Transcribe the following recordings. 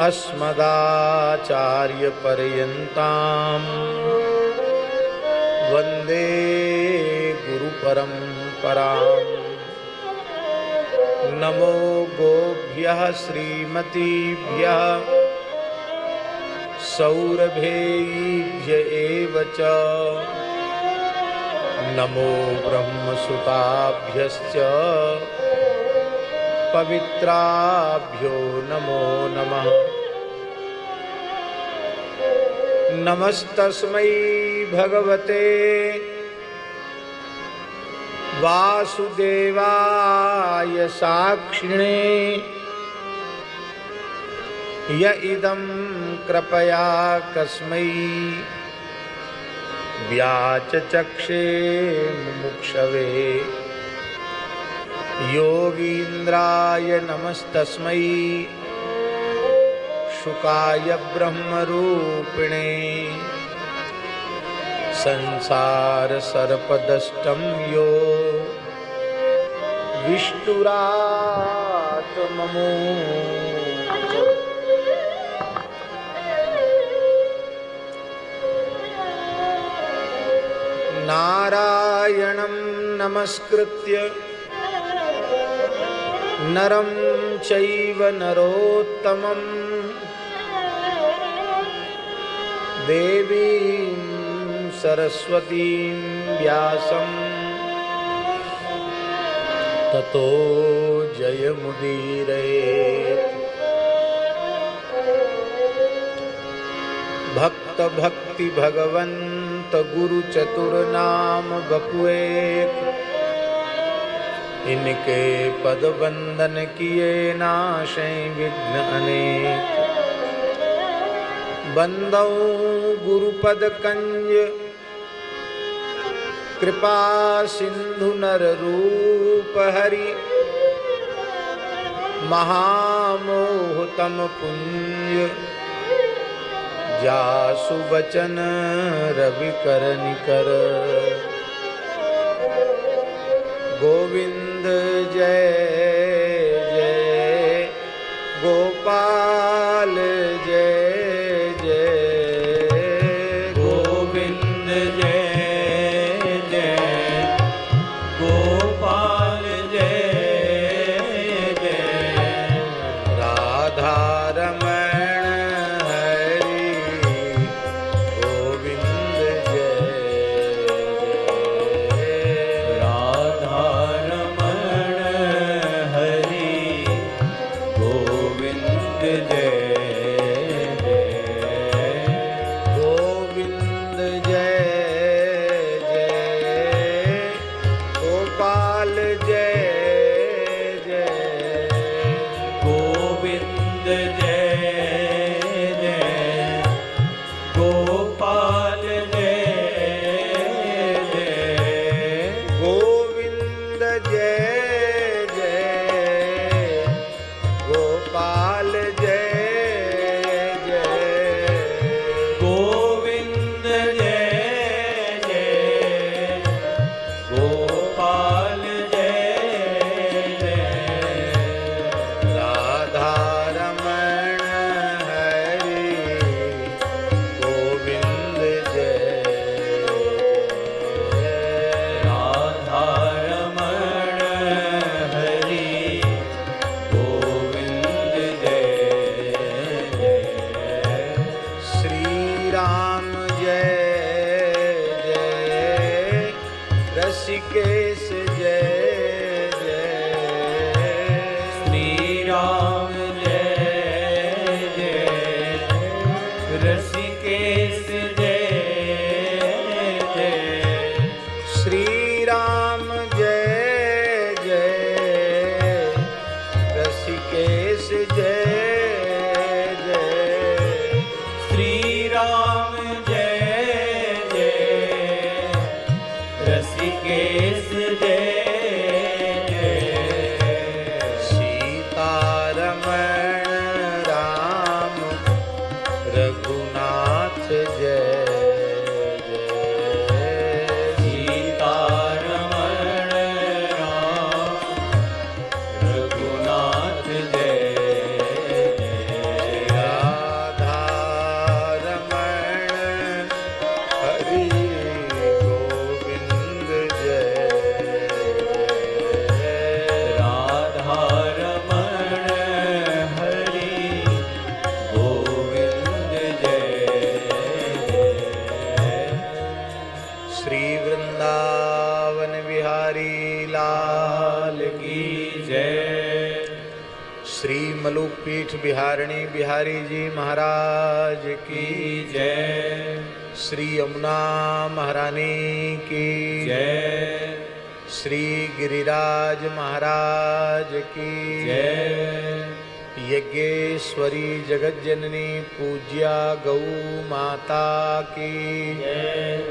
अस्मदाचार्यपर्यन्तां वन्दे गुरुपरम्पराम्। नमो गोभ्यः श्रीमतीभ्यः सौरभेयीभ्य एव च। नमो ब्रह्मसुताभ्यश्च पवित्राभ्यो नमो नमः। नमस्तस्मै भगवते वासुदेवाय साक्षिणे य इदं कृपया कस्मै व्याचचक्षे मुमुक्षवे। योगीन्द्राय नमस्तस्मै शुकाय ब्रह्मरूपिणे। संसारसर्पदष्टं यो विष्णुरात्ममो। नारायणं नमस्कृत्य नरं चैव नरोत्तमं देवीं सरस्वतीं व्यासं ततो जयमुदीरयेत्। भक्त भक्ति भगवंत गुरु चतुर नाम बपुएक। इनके पद वंदन किए नाशै विघ्न अनेक। बंदौ गुरुपद कंज कृपा सिंधु नर रूप हरि। महामोह तम पुंज जासु बचन रवि कर निकर। गोविंद जय जय गोपाल जय जय। गोविंद जय जय गोपाल जय जय। राधा रमण हरि गोविंद जय जय। राधा रमण हरि गोविंद जय जय। गोविंद जय जय गोपाल जय जय। गोविंद जय जय गोपाल जय जय। गोविंद जय जय गोपाल जय जय। गोविंद जय जय गोपाल जय जय। राधा रमण हरि गोविंद जय जय। राधा रमण हरि गोविंद जय जय। श्री राम जय जय ऋषिकेश जय जय। श्री राम जय जय ऋषिकेश जय जय। श्री राम जय जय ऋषिकेश जय जय। श्री राम जय जय ऋषिकेश जय जय। सीतारमण राम रघुनाथ जय जय। सीतारमण राम रघुनाथ जय जय। श्री मलुकपीठ बिहारिणी बिहारी जी महाराज की जय। श्री यमुना महारानी की जय। श्री गिरिराज महाराज की जय। यज्ञेश्वरी जगज्जननी पूज्या गौ माता की जय।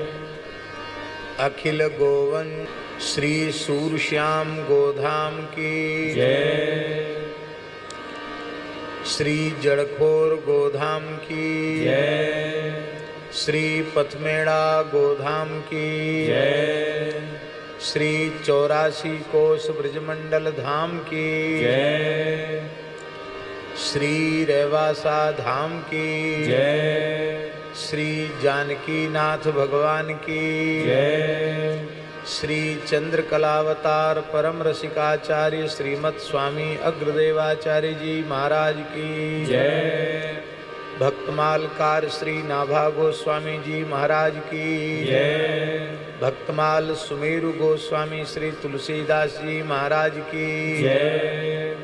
अखिल गोवन श्री सूरश्याम गोधाम की जय। श्री जड़खोर गोधाम की जय। श्री पथमेड़ा गोधाम की जय। श्री 84 कोस ब्रजमंडल धाम की जय। श्री रेवासा धाम की जय। श्री जानकी नाथ भगवान की जय। श्री चंद्रकलावतार परम रसिकाचार्य श्रीमद स्वामी अग्रदेवाचार्य जी महाराज की जय। भक्तमालकार श्री नाभा गोस्वामी जी महाराज की जय। भक्तमाल सुमेरु गोस्वामी श्री तुलसीदास जी महाराज की जय।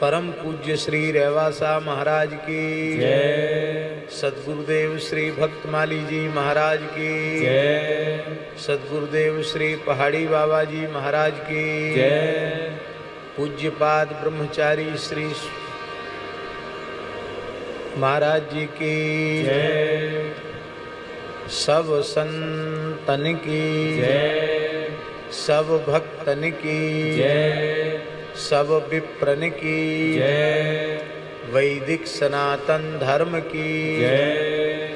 परम पूज्य श्री रेवासा महाराज की जय। सद्गुरुदेव श्री भक्तमाली जी महाराज की जय। सद्गुरुदेव श्री पहाड़ी बाबा जी महाराज की जय। पूज्यपाद ब्रह्मचारी श्री महाराज जी की जय। सब संतन की जय। सब भक्तन की जय। सब विप्रन की जय। वैदिक सनातन धर्म की जय।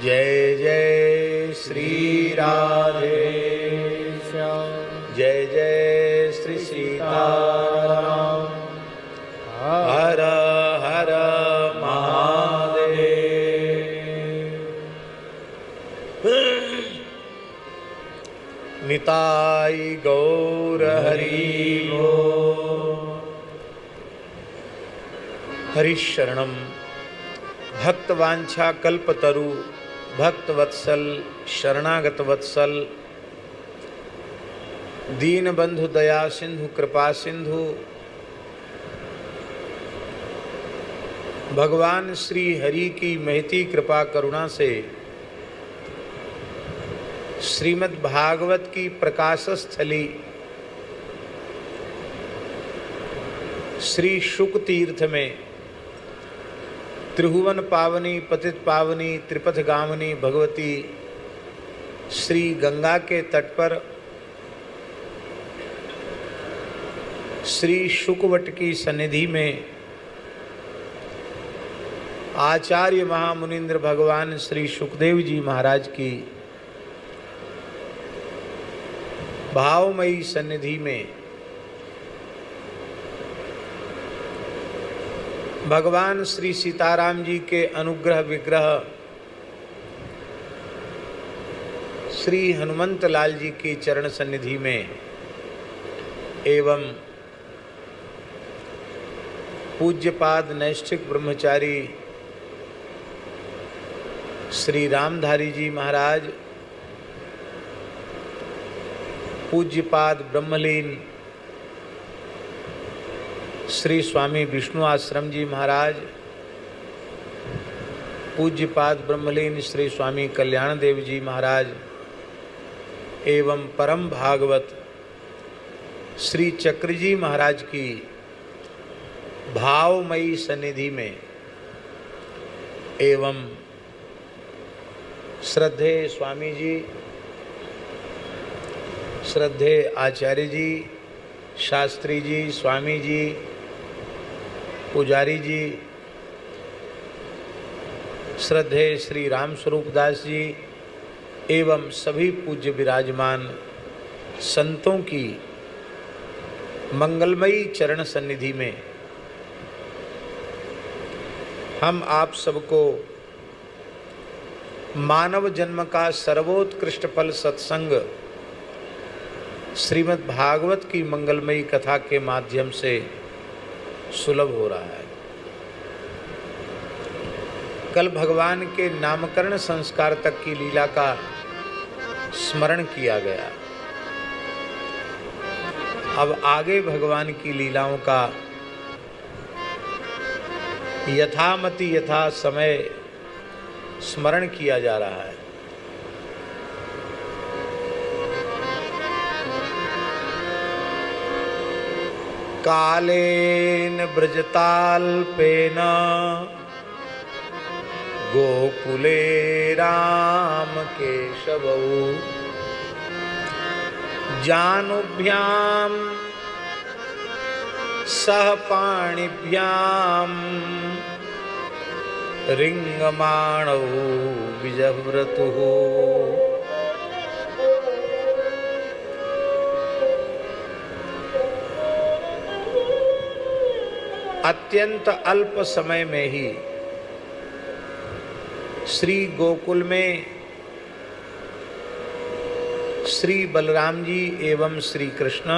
जय जय श्री राधे श्याम। जय जय श्री सीताराम हर हर महादेव। निताई गौर हरि हरिशरणम भक्तवांछा कल्पतरु भक्तवत्सल शरणागत वत्सल दीनबंधु दया सिंधु कृपा सिंधु भगवान श्री हरि की महती कृपा करुणा से श्रीमद् भागवत की प्रकाश स्थली श्री शुक तीर्थ में त्रिभुवन पावनी पतित पावनी त्रिपथ गामिनी भगवती श्री गंगा के तट पर श्री शुकवट की सन्निधि में आचार्य महामुनीन्द्र भगवान श्री शुकदेव जी महाराज की भावमयी सन्निधि में भगवान श्री सीताराम जी के अनुग्रह विग्रह श्री हनुमंत लाल जी की चरण सन्निधि में एवं पूज्यपाद नैष्ठिक ब्रह्मचारी श्री रामधारी जी महाराज पूज्यपाद ब्रह्मलीन श्री स्वामी विष्णु आश्रम जी महाराज पूज्यपाद ब्रह्मलीन श्री स्वामी कल्याण देव जी महाराज एवं परम भागवत श्री चक्र जी महाराज की भावमयी सन्निधि में एवं श्रद्धेय स्वामी जी श्रद्धेय आचार्य जी शास्त्री जी स्वामी जी पुजारी जी श्रद्धेय श्री राम स्वरूप दास जी एवं सभी पूज्य विराजमान संतों की मंगलमयी चरण सन्निधि में हम आप सबको मानव जन्म का सर्वोत्कृष्ट फल सत्संग श्रीमद् भागवत की मंगलमयी कथा के माध्यम से सुलभ हो रहा है। कल भगवान के नामकरण संस्कार तक की लीला का स्मरण किया गया। अब आगे भगवान की लीलाओं का यथामति यथा समय स्मरण किया जा रहा है। कालेन ब्रजताल्पेन गोकुले राम केशवौ जानुभ्याम सह पाणिभ्याम रिंगमाणौ विजव्रतुः। अत्यंत अल्प समय में ही श्री गोकुल में श्री बलराम जी एवं श्री कृष्ण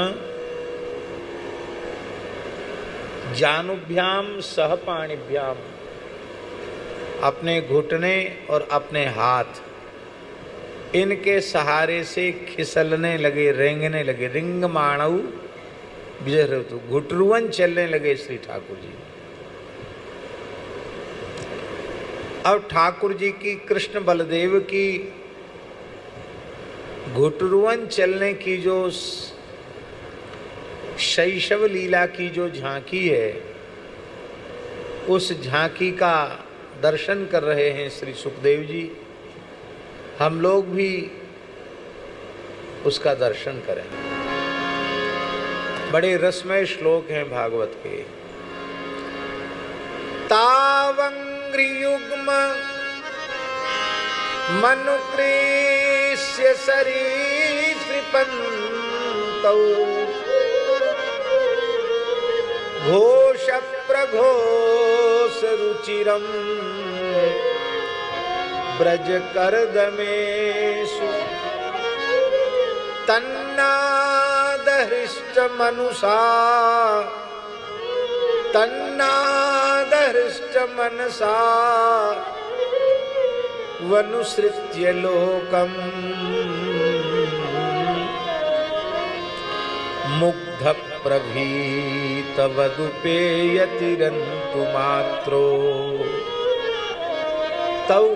जानुभ्याम सह पाणिभ्याम अपने घुटने और अपने हाथ इनके सहारे से खिसलने लगे, रेंगने लगे। रिंग माणव विजय ऋतु, घुटरुवन चलने लगे श्री ठाकुर जी। अब ठाकुर जी की कृष्ण बलदेव की घुटरुवन चलने की जो शैशव लीला की जो झांकी है, उस झांकी का दर्शन कर रहे हैं श्री सुखदेव जी। हम लोग भी उसका दर्शन करें। बड़े रसमय श्लोक हैं भागवत के। तावंग्रियुग्म मनुकृष्य सरीसृपन्तौ घोष प्रघोष रुचिरम ब्रज करदमेषु तन्नादहृष्ट मनुषा तन्नादहृष्ट मनसा वनुसृत्य लोकम मुग्ध प्रभीत वदुपेयतिरन्तु मात्रो तौ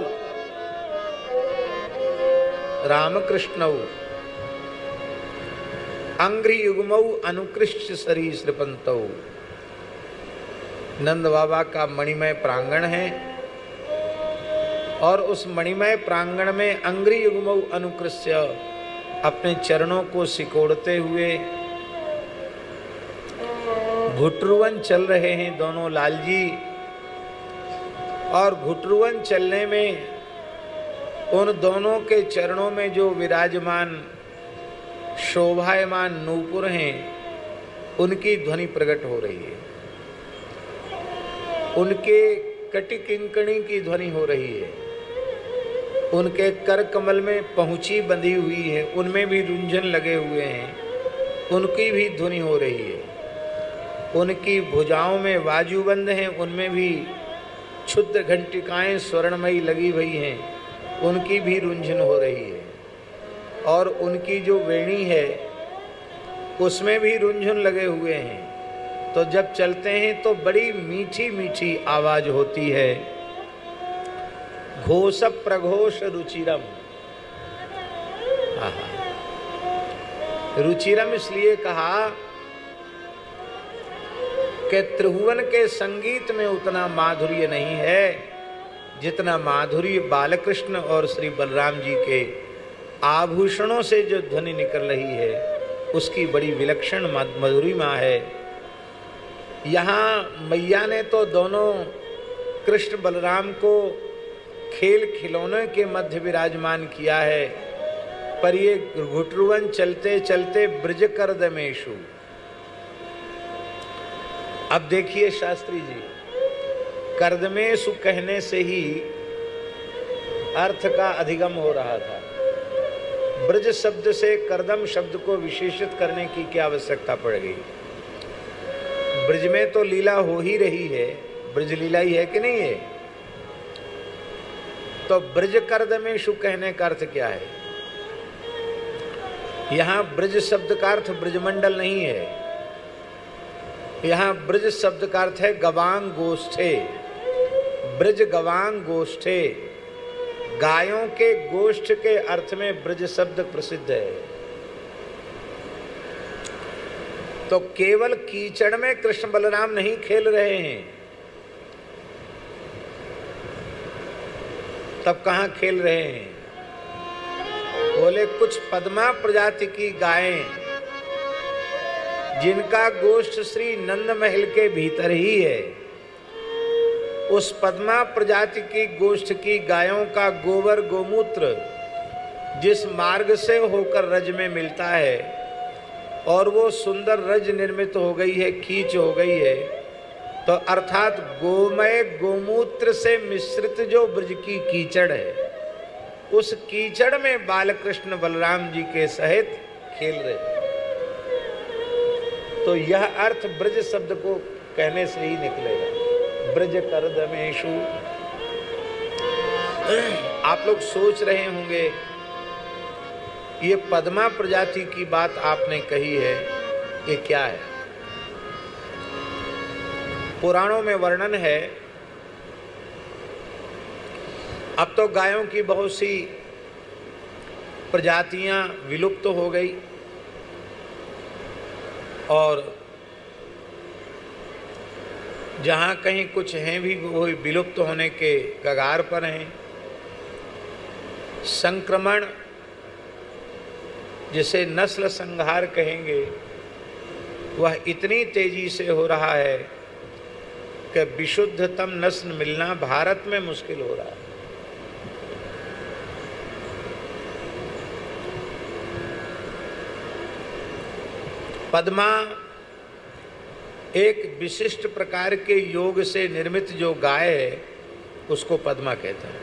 रामकृष्णौ अंग्रियुग्मौ अनुकृष्ट सरीसृपन्तौ। नंद बाबा का मणिमय प्रांगण है और उस मणिमय प्रांगण में अंग्रियुग्मौ अनुकृष्य अपने चरणों को सिकोड़ते हुए घुटरुवन चल रहे हैं दोनों लाल जी। और घुटरुवन चलने में उन दोनों के चरणों में जो विराजमान शोभायमान नूपुर हैं, उनकी ध्वनि प्रकट हो रही है, उनके कटि किंकणी की ध्वनि हो रही है, उनके कर कमल में पहुंची बंधी हुई है, उनमें भी रुंझन लगे हुए हैं, उनकी भी ध्वनि हो रही है। उनकी भुजाओं में बाजूबंद हैं, उनमें भी क्षुद्र घंटिकाएं स्वर्णमयी लगी हुई हैं, उनकी भी रुंझन हो रही है। और उनकी जो वेणी है उसमें भी रुंझन लगे हुए हैं। तो जब चलते हैं तो बड़ी मीठी मीठी आवाज होती है। घोष प्रघोष रुचिरम। रुचिरम इसलिए कहा कि त्रिभुवन के संगीत में उतना माधुर्य नहीं है जितना माधुर्य बालकृष्ण और श्री बलराम जी के आभूषणों से जो ध्वनि निकल रही है उसकी बड़ी विलक्षण मधुरिमा है। यहाँ मैया ने तो दोनों कृष्ण बलराम को खेल खिलौने के मध्य विराजमान किया है, पर ये घुटरुवन चलते चलते ब्रज करदमेषु। अब देखिए शास्त्री जी, करदमेषु कहने से ही अर्थ का अधिगम हो रहा था। ब्रज शब्द से करदम शब्द को विशेषित करने की क्या आवश्यकता पड़ गई? ब्रज में तो लीला हो ही रही है, ब्रज लीला ही है कि नहीं है? तो ब्रज करदमेषु कहने का अर्थ क्या है? यहां ब्रज शब्द का अर्थ ब्रजमंडल नहीं है, यहां ब्रज शब्द का अर्थ है गवांग गोष्ठे, ब्रज गवांग गोष्ठे, गायों के गोष्ठ के अर्थ में ब्रज शब्द प्रसिद्ध है। तो केवल कीचड़ में कृष्ण बलराम नहीं खेल रहे हैं, तब कहां खेल रहे हैं? बोले कुछ पद्मा प्रजाति की गायें, जिनका गोष्ठ श्री नंद महल के भीतर ही है, उस पद्मा प्रजाति की गोष्ठ की गायों का गोबर गोमूत्र जिस मार्ग से होकर रज में मिलता है और वो सुंदर रज निर्मित हो गई है, कीच हो गई है, तो अर्थात गोमय गोमूत्र से मिश्रित जो ब्रज की कीचड़ है, उस कीचड़ में बालकृष्ण बलराम जी के सहित खेल रहे। तो यह अर्थ ब्रज शब्द को कहने से ही निकलेगा, ब्रज करदमेशु। आप लोग सोच रहे होंगे ये पद्मा प्रजाति की बात आपने कही है, ये क्या है? पुराणों में वर्णन है, अब तो गायों की बहुत सी प्रजातियां विलुप्त हो गई और जहां कहीं कुछ हैं भी वो विलुप्त होने के कगार पर हैं। संक्रमण, जिसे नस्ल संहार कहेंगे, वह इतनी तेजी से हो रहा है कि विशुद्धतम नस्ल मिलना भारत में मुश्किल हो रहा है। पद्मा एक विशिष्ट प्रकार के योग से निर्मित जो गाय है, उसको पद्मा कहते हैं।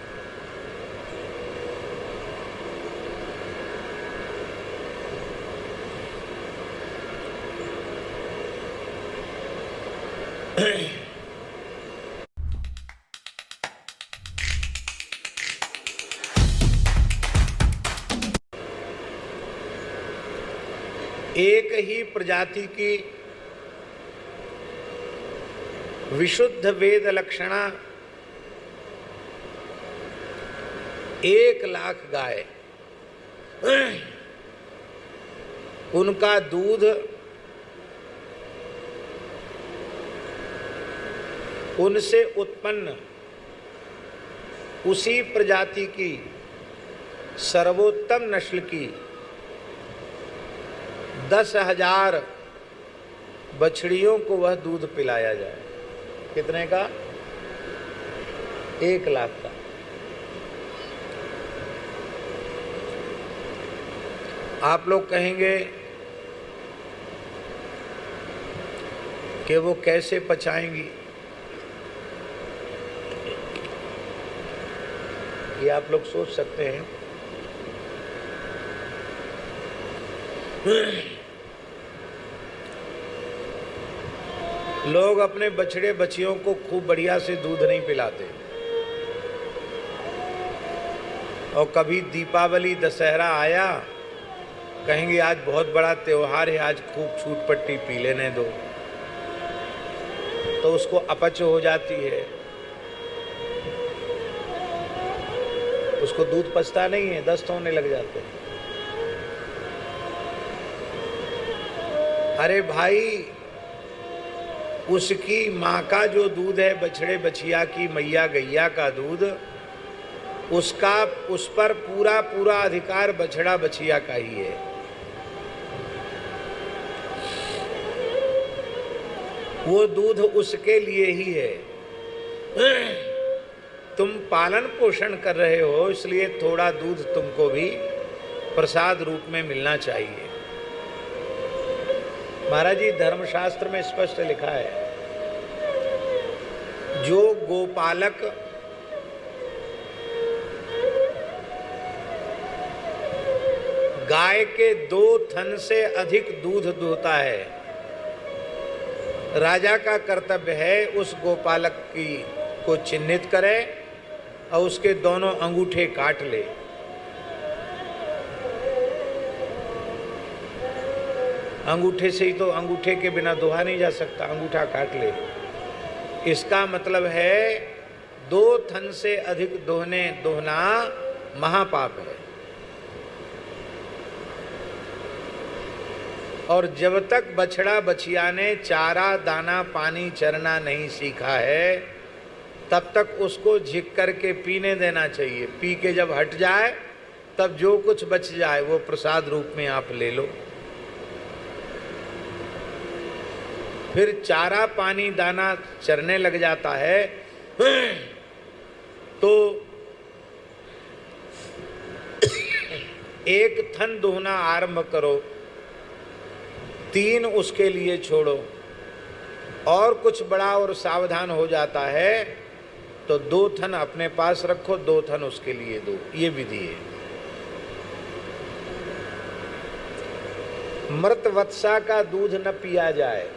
एक ही प्रजाति की विशुद्ध वेद लक्षणा 1,00,000 गाय, उनका दूध उनसे उत्पन्न उसी प्रजाति की सर्वोत्तम नस्ल की 10,000 बछड़ियों को वह दूध पिलाया जाए। कितने का? 1,00,000 का। आप लोग कहेंगे कि वो कैसे पचाएंगी? ये आप लोग सोच सकते हैं। लोग अपने बछड़े बच्चियों को खूब बढ़िया से दूध नहीं पिलाते, और कभी दीपावली दशहरा आया, कहेंगे आज बहुत बड़ा त्योहार है, आज खूब छूट पट्टी पी लेने दो, तो उसको अपच हो जाती है, उसको दूध पचता नहीं है, दस्त होने लग जाते हैं। अरे भाई, उसकी माँ का जो दूध है, बछड़े बछिया की मैया गैया का दूध, उसका उस पर पूरा पूरा अधिकार बछड़ा बछिया का ही है। वो दूध उसके लिए ही है। तुम पालन पोषण कर रहे हो, इसलिए थोड़ा दूध तुमको भी प्रसाद रूप में मिलना चाहिए। महाराज जी, धर्मशास्त्र में स्पष्ट लिखा है, जो गोपालक गाय के 2 थन से अधिक दूध दूहता है, राजा का कर्तव्य है उस गोपालक को चिन्हित करे और उसके दोनों अंगूठे काट ले। अंगूठे से ही तो, अंगूठे के बिना दुहा नहीं जा सकता, अंगूठा काट ले। इसका मतलब है 2 थन से अधिक दोहना महापाप है। और जब तक बछड़ा बछिया ने चारा दाना पानी चरना नहीं सीखा है, तब तक उसको झिक करके पीने देना चाहिए। पी के जब हट जाए, तब जो कुछ बच जाए वो प्रसाद रूप में आप ले लो। फिर चारा पानी दाना चरने लग जाता है तो 1 थन दोहना आरंभ करो, 3 उसके लिए छोड़ो, और कुछ बड़ा और सावधान हो जाता है तो 2 थन अपने पास रखो, 2 थन उसके लिए दो। ये विधि है। मृत वत्सा का दूध न पिया जाए,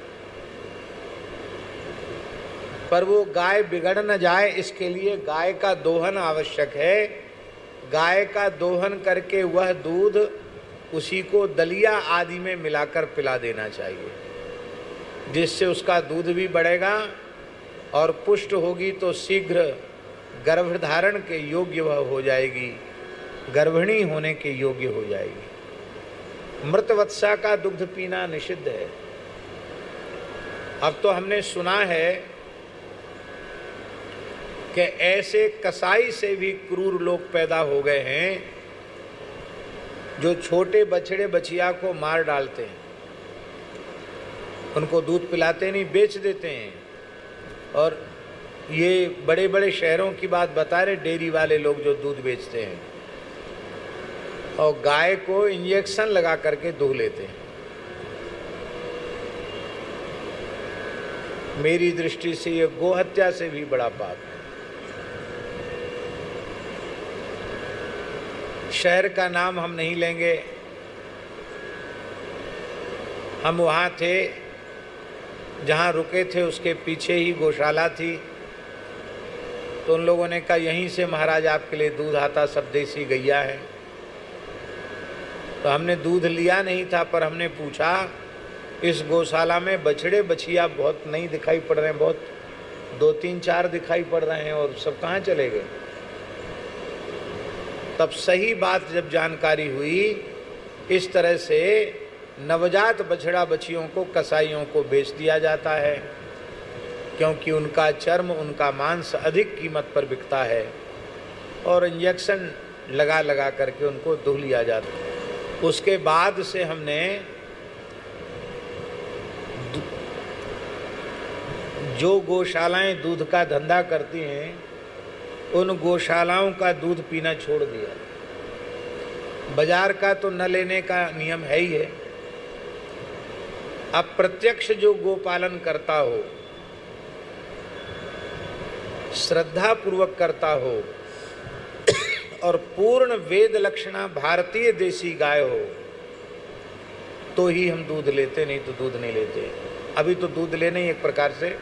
पर वो गाय बिगड़ न जाए, इसके लिए गाय का दोहन आवश्यक है। गाय का दोहन करके वह दूध उसी को दलिया आदि में मिलाकर पिला देना चाहिए, जिससे उसका दूध भी बढ़ेगा और पुष्ट होगी तो शीघ्र गर्भधारण के योग्य वह हो जाएगी, गर्भिणी होने के योग्य हो जाएगी। मृत वत्सा का दुग्ध पीना निषिद्ध है। अब तो हमने सुना है कि ऐसे कसाई से भी क्रूर लोग पैदा हो गए हैं जो छोटे बछड़े बछिया को मार डालते हैं, उनको दूध पिलाते नहीं, बेच देते हैं। और ये बड़े बड़े शहरों की बात बता रहे, डेयरी वाले लोग जो दूध बेचते हैं, और गाय को इंजेक्शन लगा करके दूह लेते हैं। मेरी दृष्टि से ये गोहत्या से भी बड़ा पाप है। शहर का नाम हम नहीं लेंगे, हम वहाँ थे जहाँ रुके थे, उसके पीछे ही गौशाला थी। तो उन लोगों ने कहा यहीं से महाराज आपके लिए दूध आता, सब देसी गैया है। तो हमने दूध लिया नहीं था, पर हमने पूछा इस गौशाला में बछड़े बछिया बहुत नहीं दिखाई पड़ रहे हैं, बहुत 2, 3, 4 दिखाई पड़ रहे हैं, और सब कहाँ चले गए। तब सही बात जब जानकारी हुई, इस तरह से नवजात बछड़ा बछियों को कसाईयों को बेच दिया जाता है, क्योंकि उनका चर्म, उनका मांस अधिक कीमत पर बिकता है, और इंजेक्शन लगा लगा करके उनको दूह लिया जाता है। उसके बाद से हमने जो गौशालाएं दूध का धंधा करती हैं, उन गौशालाओं का दूध पीना छोड़ दिया। बाजार का तो न लेने का नियम है ही है। अब प्रत्यक्ष जो गोपालन करता हो, श्रद्धा पूर्वक करता हो, और पूर्ण वेद लक्षणा भारतीय देसी गाय हो, तो ही हम दूध लेते, नहीं तो दूध नहीं लेते। अभी तो दूध लेने ही एक प्रकार से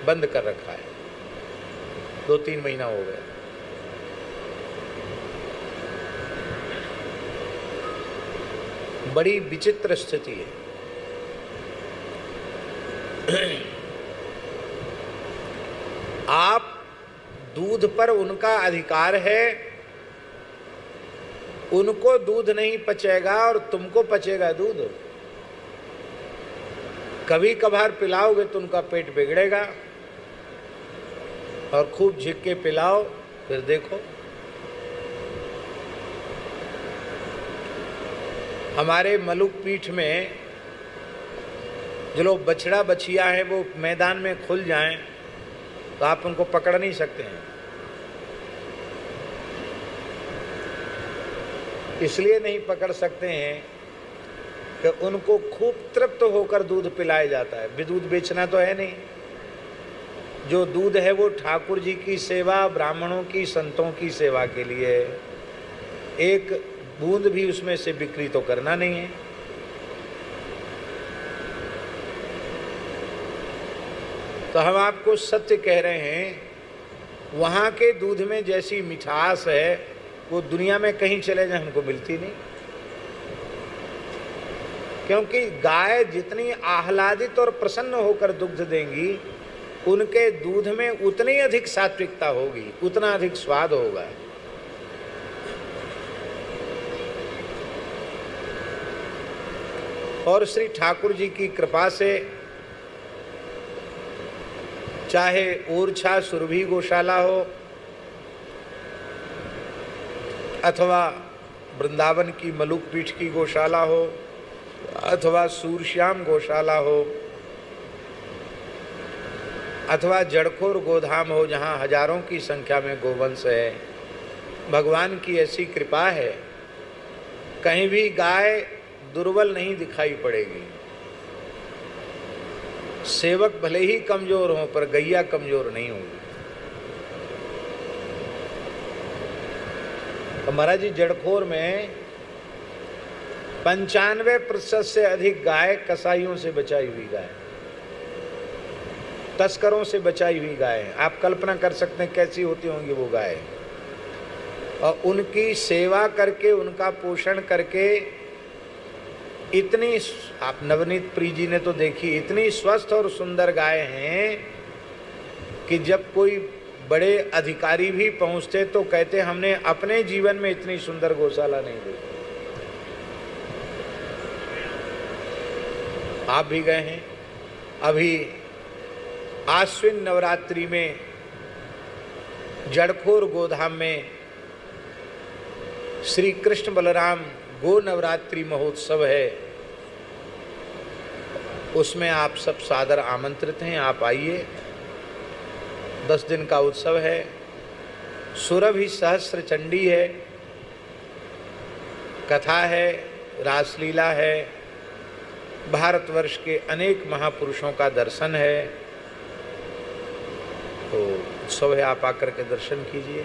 बंद कर रखा है, 2-3 महीना हो गया। बड़ी विचित्र स्थिति है। आप दूध पर उनका अधिकार है, उनको दूध नहीं पचेगा और तुमको पचेगा दूध। कभी कभार पिलाओगे तो उनका पेट बिगड़ेगा, और खूब झिक के पिलाओ, फिर देखो। हमारे मलुक पीठ में जो लोग बछड़ा बछिया हैं, वो मैदान में खुल जाएं तो आप उनको पकड़ नहीं सकते हैं। इसलिए नहीं पकड़ सकते हैं कि उनको खूब तृप्त होकर दूध पिलाया जाता है। दूध बेचना तो है नहीं। जो दूध है वो ठाकुर जी की सेवा, ब्राह्मणों की, संतों की सेवा के लिए है। एक बूंद भी उसमें से बिक्री तो करना नहीं है। तो हम आपको सत्य कह रहे हैं, वहाँ के दूध में जैसी मिठास है वो दुनिया में कहीं चले जाए हमको मिलती नहीं। क्योंकि गाय जितनी आह्लादित और प्रसन्न होकर दुग्ध देंगी, उनके दूध में उतनी अधिक सात्विकता होगी, उतना अधिक स्वाद होगा। और श्री ठाकुर जी की कृपा से चाहे ओरछा सुरभि गौशाला हो अथवा वृंदावन की मलुक पीठ की गौशाला हो अथवा सूरश्याम गौशाला हो अथवा जड़खोर गोधाम हो, जहाँ हजारों की संख्या में गोवंश है, भगवान की ऐसी कृपा है, कहीं भी गाय दुर्बल नहीं दिखाई पड़ेगी। सेवक भले ही कमजोर हों पर गैया कमजोर नहीं होगी। तो महाराज जी जड़खोर में 95% से अधिक गाय कसाईयों से बचाई हुई गाय, तस्करों से बचाई हुई गाय। आप कल्पना कर सकते हैं कैसी होती होंगी वो गाय। और उनकी सेवा करके, उनका पोषण करके इतनी, आप नवनीत प्री जी ने तो देखी, इतनी स्वस्थ और सुंदर गाय हैं कि जब कोई बड़े अधिकारी भी पहुंचते तो कहते हमने अपने जीवन में इतनी सुंदर गौशाला नहीं देखी। आप भी गए हैं। अभी आश्विन नवरात्रि में जड़खोर गोधाम में श्री कृष्ण बलराम गो नवरात्रि महोत्सव है, उसमें आप सब सादर आमंत्रित हैं। आप आइए, 10 दिन का उत्सव है। सुरभि सहस्त्र चंडी है, कथा है, रासलीला है, भारतवर्ष के अनेक महापुरुषों का दर्शन है। तो उत्सव है, आप आकर के दर्शन कीजिए।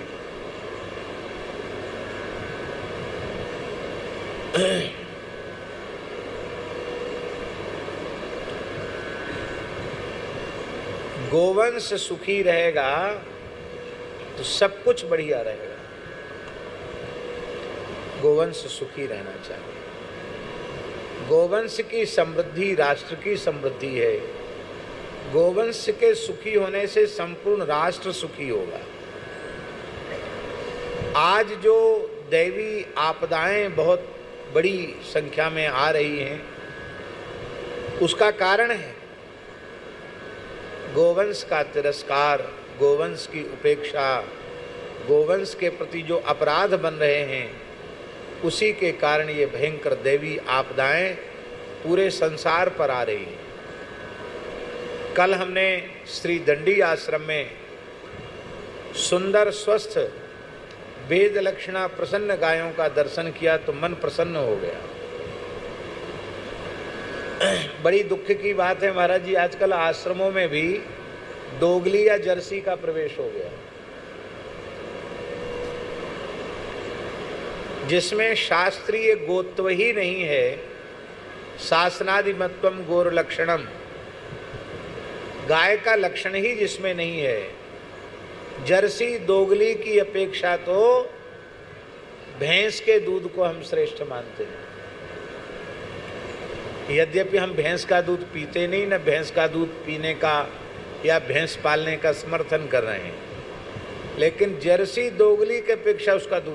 गोवंश सुखी रहेगा तो सब कुछ बढ़िया रहेगा। गोवंश सुखी रहना चाहिए। गोवंश की समृद्धि राष्ट्र की समृद्धि है। गोवंश के सुखी होने से संपूर्ण राष्ट्र सुखी होगा। आज जो दैवी आपदाएं बहुत बड़ी संख्या में आ रही हैं, उसका कारण है गोवंश का तिरस्कार, गोवंश की उपेक्षा, गोवंश के प्रति जो अपराध बन रहे हैं, उसी के कारण ये भयंकर दैवी आपदाएं पूरे संसार पर आ रही हैं। कल हमने श्री दंडी आश्रम में सुंदर स्वस्थ वेद लक्षणा प्रसन्न गायों का दर्शन किया तो मन प्रसन्न हो गया। बड़ी दुख की बात है महाराज जी, आजकल आश्रमों में भी दोगली या जर्सी का प्रवेश हो गया, जिसमें शास्त्रीय गोत्व ही नहीं है। शासनादिमत्वम गोर लक्षणम, गाय का लक्षण ही जिसमें नहीं है। जर्सी दोगली की अपेक्षा तो भैंस के दूध को हम श्रेष्ठ मानते हैं। यद्यपि हम भैंस का दूध पीते नहीं, न भैंस का दूध पीने का या भैंस पालने का समर्थन कर रहे हैं, लेकिन जर्सी दोगली की अपेक्षा उसका दूध